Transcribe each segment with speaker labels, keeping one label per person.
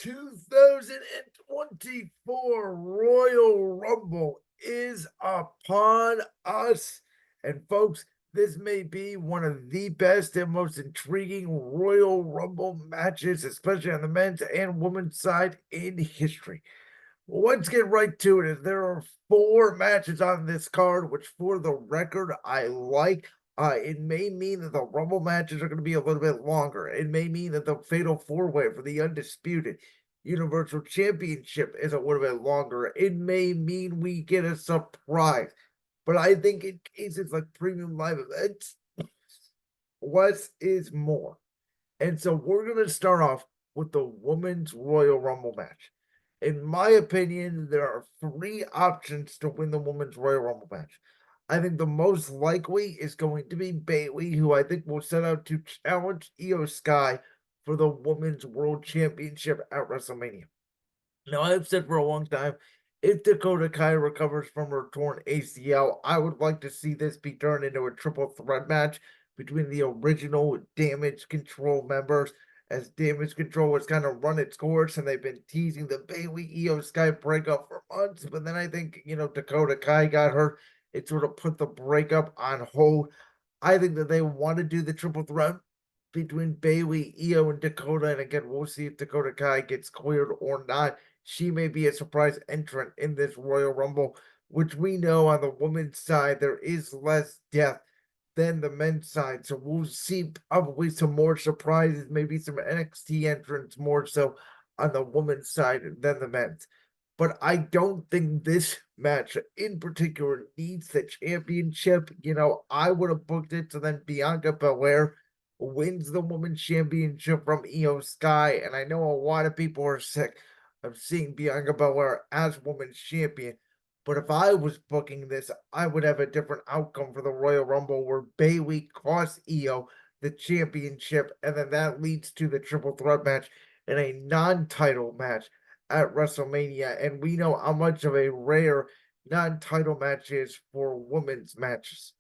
Speaker 1: 2024 Royal Rumble is upon us. And folks, this may be one of the best and most intriguing Royal Rumble matches, especially on the men's and women's side in history. Well, let's get right to it. There are four matches on this card, which for the record, I like. It may mean that the Rumble matches are going to be a little bit longer. It may mean that the Fatal Four Way for the Undisputed Universal Championship is a little bit longer. It may mean we get a surprise. But I think in cases like premium live events, less is more. And so we're going to start off with the Women's Royal Rumble match. In my opinion, there are three options to win the Women's Royal Rumble match. I think the most likely is going to be Bayley, who I think will set out to challenge Io Sky for the Women's World Championship at WrestleMania. Now, I've said for a long time, if Dakota Kai recovers from her torn ACL, I would like to see this be turned into a triple threat match between the original Damage Control members, as Damage Control has kind of run its course and they've been teasing the Bayley Io Sky breakup for months. But then I think, Dakota Kai got hurt. It sort of put the breakup on hold. I think that they want to do the triple threat between Bayley, Io, and Dakota. And again, we'll see if Dakota Kai gets cleared or not. She may be a surprise entrant in this Royal Rumble, which we know on the women's side there is less depth than the men's side. So we'll see probably some more surprises, maybe some NXT entrants more so on the women's side than the men's. But I don't think this match in particular needs the championship. I would have booked it so then Bianca Belair wins the women's championship from Io Sky. And I know a lot of people are sick of seeing Bianca Belair as women's champion. But if I was booking this, I would have a different outcome for the Royal Rumble where Bayley costs Io the championship, and then that leads to the triple threat match in a non-title match at WrestleMania. And we know how much of a rare non-title match is for women's matches.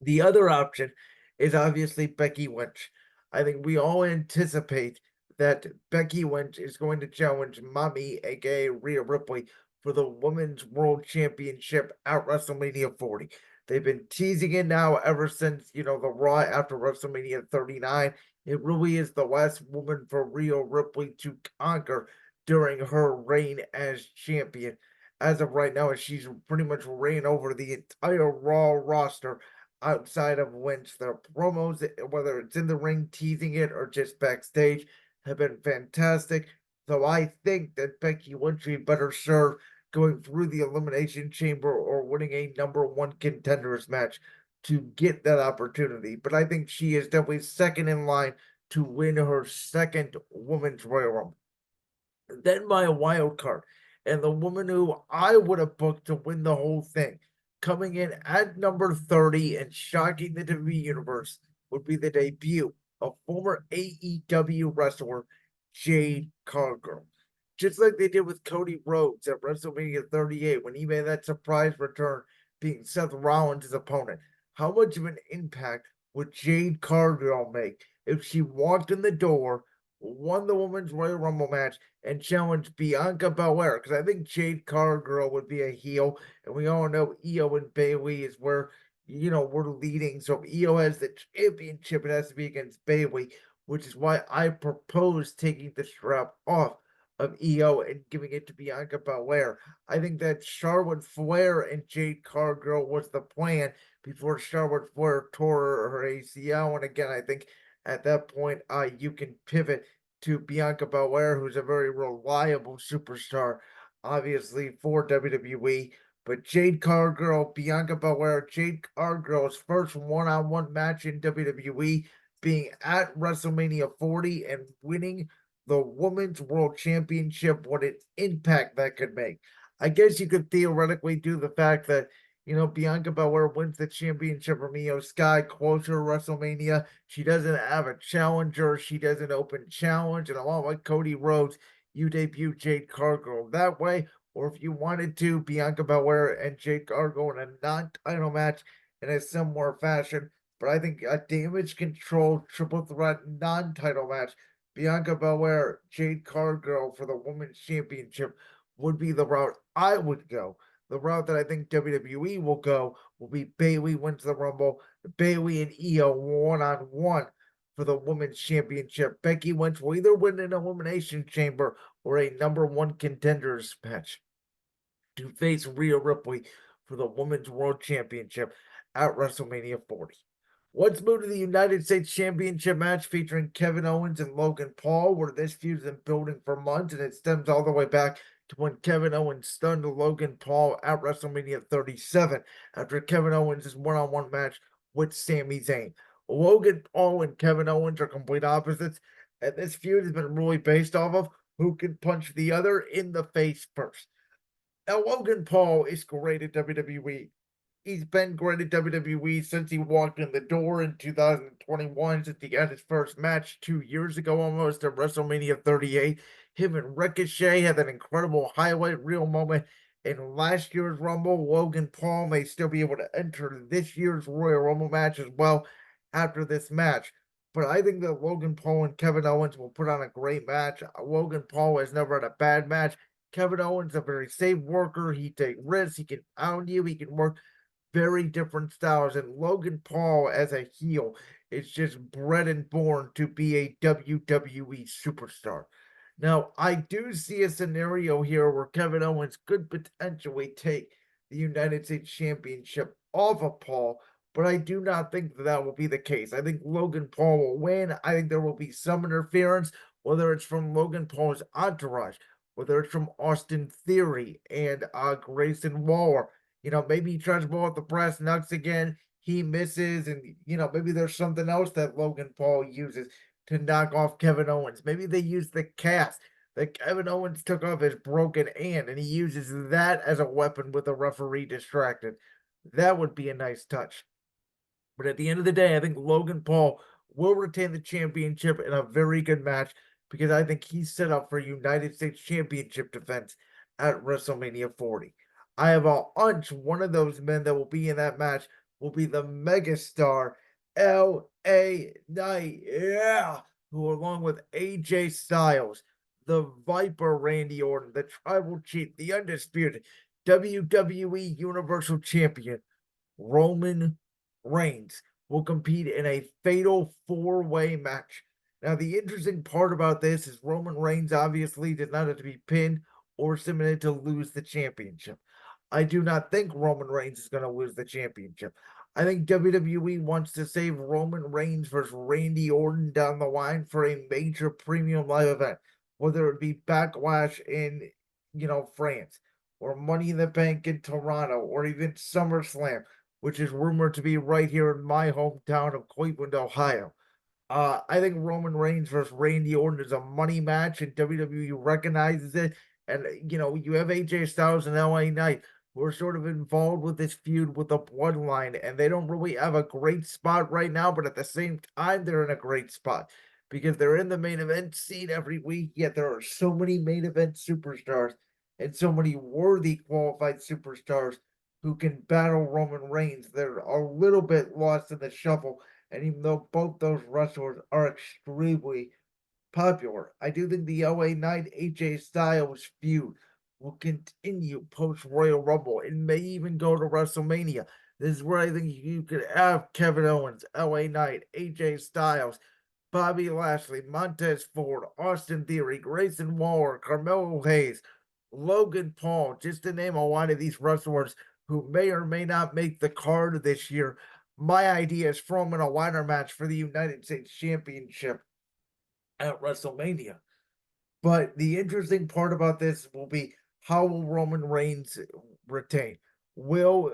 Speaker 1: The other option is obviously Becky Lynch. I think we all anticipate that Becky Lynch is going to challenge Mommy, aka Rhea Ripley, for the Women's World Championship at WrestleMania 40. They've been teasing it now ever since, the Raw after WrestleMania 39. It really is the last woman for Rhea Ripley to conquer during her reign as champion. As of right now, she's pretty much reigned over the entire Raw roster outside of Lynch. Their promos, whether it's in the ring teasing it or just backstage, have been fantastic. So I think that Becky Lynch would be better served going through the Elimination Chamber or winning a number one contenders match to get that opportunity. But I think she is definitely second in line to win her second Women's Royal Rumble. Then my wild card, and the woman who I would have booked to win the whole thing, coming in at number 30 and shocking the WWE Universe, would be the debut of former AEW wrestler Jade Cargill. Just like they did with Cody Rhodes at WrestleMania 38 when he made that surprise return, being Seth Rollins' opponent. How much of an impact would Jade Cargill make if she walked in the door, won the Women's Royal Rumble match, and challenged Bianca Belair? Because I think Jade Cargill would be a heel, and we all know Io and Bayley is where we're leading. So if Io has the championship, it has to be against Bayley, which is why I propose taking the strap off of Io and giving it to Bianca Belair. I think that Charlotte Flair and Jade Cargill was the plan before Charlotte Flair tore her ACL. And again, I think at that point, you can pivot to Bianca Belair, who's a very reliable superstar, obviously for WWE. But Jade Cargill, Bianca Belair, Jade Cargill's first one-on-one match in WWE, being at WrestleMania 40 and winning the Women's World Championship, what an impact that could make. I guess you could theoretically do the fact that, Bianca Belair wins the championship from Io Sky closer to WrestleMania. She doesn't have a challenger. She doesn't open challenge. And a lot like Cody Rhodes, you debut Jade Cargill that way. Or if you wanted to, Bianca Belair and Jade Cargill in a non-title match in a similar fashion. But I think a damage control triple threat non-title match Bianca Belair, Jade Cargill for the Women's Championship would be the route I would go. The route that I think WWE will go will be Bayley wins the Rumble, Bayley and Io one-on-one for the Women's Championship. Becky Lynch will either win an Elimination Chamber or a number one contenders match to face Rhea Ripley for the Women's World Championship at WrestleMania 40. Let's move to the United States Championship match featuring Kevin Owens and Logan Paul, where this feud's been building for months, and it stems all the way back to when Kevin Owens stunned Logan Paul at WrestleMania 37 after Kevin Owens' one-on-one match with Sami Zayn. Logan Paul and Kevin Owens are complete opposites, and this feud has been really based off of who can punch the other in the face first. Now, Logan Paul is great at WWE. He's been great at WWE since he walked in the door in 2021, since he had his first match 2 years ago almost at WrestleMania 38. Him and Ricochet had an incredible highlight reel moment in last year's Rumble. Logan Paul may still be able to enter this year's Royal Rumble match as well after this match. But I think that Logan Paul and Kevin Owens will put on a great match. Logan Paul has never had a bad match. Kevin Owens is a very safe worker. He takes risks. He can pound you. He can work very different styles. And Logan Paul as a heel is just bred and born to be a WWE superstar. Now, I do see a scenario here where Kevin Owens could potentially take the United States Championship off of Paul, but I do not think that will be the case. I think Logan Paul will win. I think there will be some interference, whether it's from Logan Paul's entourage, whether it's from Austin Theory and Grayson Waller. Maybe he tries to blow out the brass knucks again. He misses, and maybe there's something else that Logan Paul uses to knock off Kevin Owens. Maybe they use the cast that Kevin Owens took off his broken hand, and he uses that as a weapon with the referee distracted. That would be a nice touch. But at the end of the day, I think Logan Paul will retain the championship in a very good match because I think he's set up for United States Championship defense at WrestleMania 40. I have a hunch one of those men that will be in that match will be the megastar LA Knight. Yeah. Who, along with AJ Styles, the Viper Randy Orton, the Tribal Chief, the undisputed WWE Universal Champion, Roman Reigns will compete in a fatal four-way match. Now, the interesting part about this is Roman Reigns obviously did not have to be pinned or submitted to lose the championship. I do not think Roman Reigns is going to lose the championship. I think WWE wants to save Roman Reigns versus Randy Orton down the line for a major premium live event, whether it be Backlash in, France, or Money in the Bank in Toronto, or even SummerSlam, which is rumored to be right here in my hometown of Cleveland, Ohio. I think Roman Reigns versus Randy Orton is a money match, and WWE recognizes it. And you have AJ Styles and LA Knight who are sort of involved with this feud with the bloodline, and they don't really have a great spot right now, but at the same time, they're in a great spot because they're in the main event scene every week. Yet there are so many main event superstars and so many worthy qualified superstars who can battle Roman Reigns. They're a little bit lost in the shuffle. And even though both those wrestlers are extremely popular, I do think the LA Knight AJ Styles feud will continue post Royal Rumble. It may even go to WrestleMania. This is where I think you could have Kevin Owens, LA Knight, AJ Styles, Bobby Lashley, Montez Ford, Austin Theory, Grayson Waller, Carmelo Hayes, Logan Paul, just to name a lot of these wrestlers who may or may not make the card this year. My idea is from in a ladder match for the United States Championship at WrestleMania. But the interesting part about this will be how will Roman Reigns retain? Will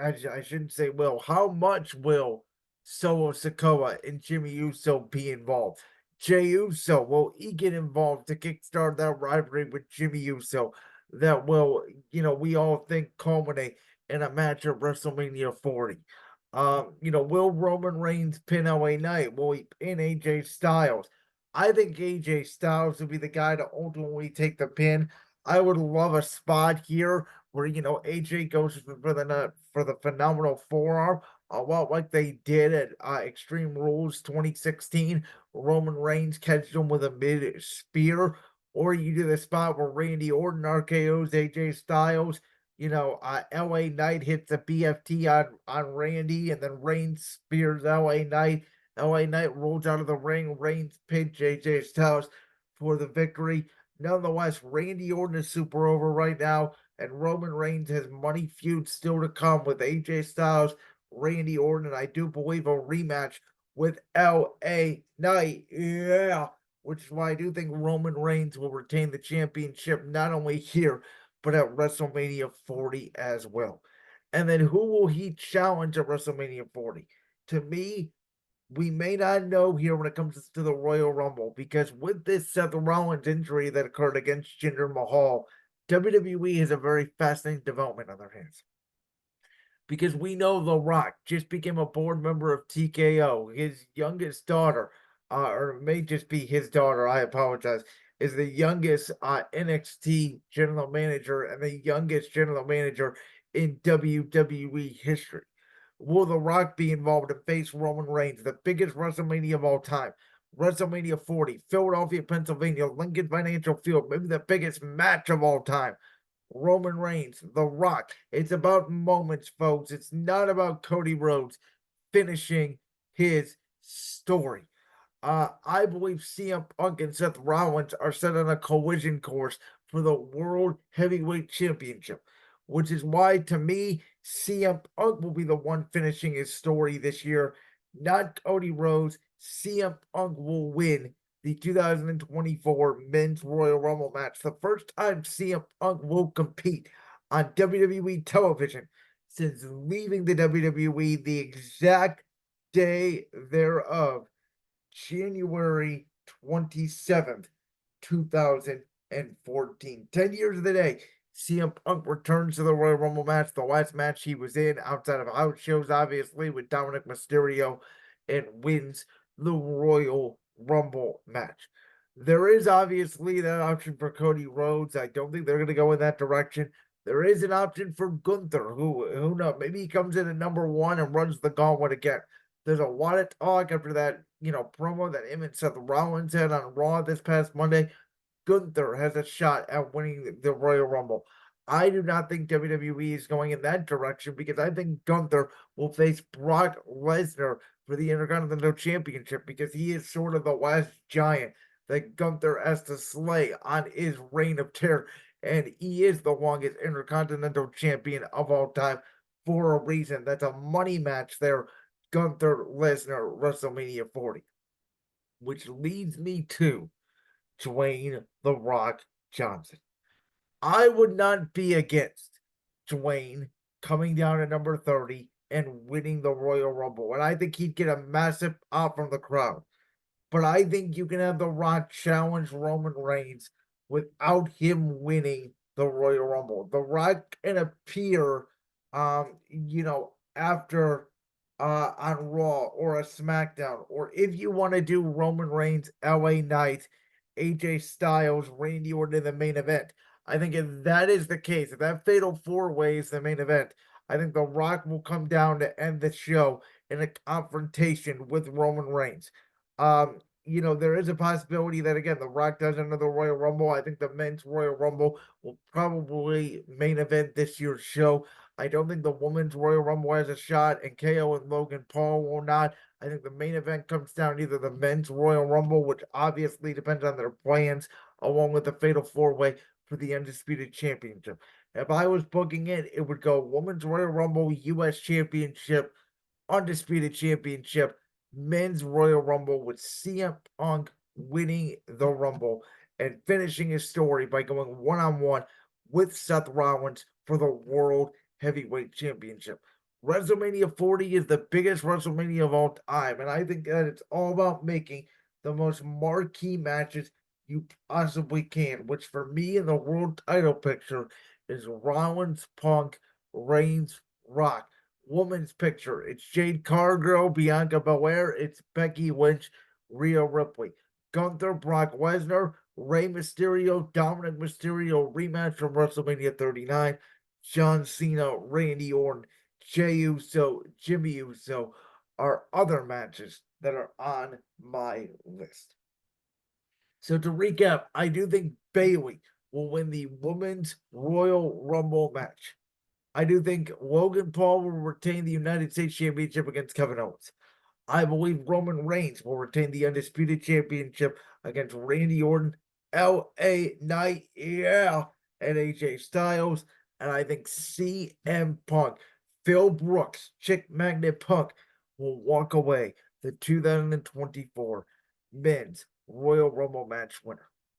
Speaker 1: I shouldn't say will. How much will Solo Sikoa and Jimmy Uso be involved? Jey Uso, will he get involved to kickstart that rivalry with Jimmy Uso that will, we all think culminate in a match at WrestleMania 40? Will Roman Reigns pin LA Knight? Will he pin AJ Styles? I think AJ Styles would be the guy to ultimately take the pin. I would love a spot here where AJ goes for the phenomenal forearm a lot like they did at Extreme Rules 2016. Roman Reigns catches him with a mid spear, or you do the spot where Randy Orton RKO's AJ Styles. LA Knight hits a BFT on Randy, and then Reigns spears LA Knight. LA Knight rolls out of the ring. Reigns pins AJ Styles for the victory. Nonetheless, Randy Orton is super over right now, and Roman Reigns has money feud still to come with AJ Styles, Randy Orton, and I do believe a rematch with LA Knight. Yeah. Which is why I do think Roman Reigns will retain the championship not only here, but at WrestleMania 40 as well. And then who will he challenge at WrestleMania 40? To me, we may not know here when it comes to the Royal Rumble because with this Seth Rollins injury that occurred against Jinder Mahal, WWE has a very fascinating development on their hands. Because we know The Rock just became a board member of TKO. His youngest daughter, or it may just be his daughter, I apologize, is the youngest NXT general manager and the youngest general manager in WWE history. Will The Rock be involved to face Roman Reigns, the biggest WrestleMania of all time? WrestleMania 40, Philadelphia, Pennsylvania, Lincoln Financial Field, maybe the biggest match of all time. Roman Reigns, The Rock. It's about moments, folks. It's not about Cody Rhodes finishing his story. I believe CM Punk and Seth Rollins are set on a collision course for the World Heavyweight Championship, which is why, to me, CM Punk will be the one finishing his story this year, not Cody Rhodes. CM Punk will win the 2024 Men's Royal Rumble match, the first time CM Punk will compete on WWE television since leaving the WWE the exact day thereof, January 27th, 2014. 10 years of the day, CM Punk returns to the Royal Rumble match, the last match he was in outside of house shows, obviously, with Dominic Mysterio, and wins the Royal Rumble match. There is obviously that option for Cody Rhodes. I don't think they're going to go in that direction. There is an option for Gunther, who knows? Maybe he comes in at number one and runs the gauntlet again. There's a lot of talk after that, promo that him and Seth Rollins had on Raw this past Monday. Gunther has a shot at winning the Royal Rumble. I do not think WWE is going in that direction because I think Gunther will face Brock Lesnar for the Intercontinental Championship because he is sort of the last giant that Gunther has to slay on his reign of terror. And he is the longest Intercontinental Champion of all time for a reason. That's a money match there. Gunther Lesnar, WrestleMania 40. Which leads me to Dwayne The Rock Johnson. I would not be against Dwayne coming down to number 30 and winning the Royal Rumble. And I think he'd get a massive pop from the crowd. But I think you can have The Rock challenge Roman Reigns without him winning the Royal Rumble. The Rock can appear, after on Raw or a SmackDown, or if you want to do Roman Reigns, LA Knight, AJ Styles, Randy Orton in the main event. I think if that is the case, if that fatal four way is the main event, I think The Rock will come down to end the show in a confrontation with Roman Reigns. There is a possibility that again The Rock does another Royal Rumble. I think the men's Royal Rumble will probably main event this year's show. I don't think the women's Royal Rumble has a shot, and KO and Logan Paul will not. I think the main event comes down to either the men's Royal Rumble, which obviously depends on their plans, along with the Fatal 4-Way for the Undisputed Championship. If I was booking it would go Women's Royal Rumble, U.S. Championship, Undisputed Championship, Men's Royal Rumble with CM Punk winning the Rumble and finishing his story by going one-on-one with Seth Rollins for the World Heavyweight Championship. WrestleMania 40 is the biggest WrestleMania of all time, and I think that it's all about making the most marquee matches you possibly can, which for me in the world title picture is Rollins, Punk, Reigns, Rock. Woman's picture, it's Jade Cargill, Bianca Belair, it's Becky Lynch, Rhea Ripley. Gunther, Brock Lesnar, Rey Mysterio, Dominic Mysterio rematch from WrestleMania 39. John Cena, Randy Orton Jey Uso, Jimmy Uso are other matches that are on my list. So to recap, I do think Bayley will win the Women's Royal Rumble match. I do think Logan Paul will retain the United States Championship against Kevin Owens. I believe Roman Reigns will retain the Undisputed Championship against Randy Orton, LA Knight, yeah, and AJ Styles. And I think CM Punk, Phil Brooks, Chick Magnet Punk will walk away the 2024 Men's Royal Rumble match winner.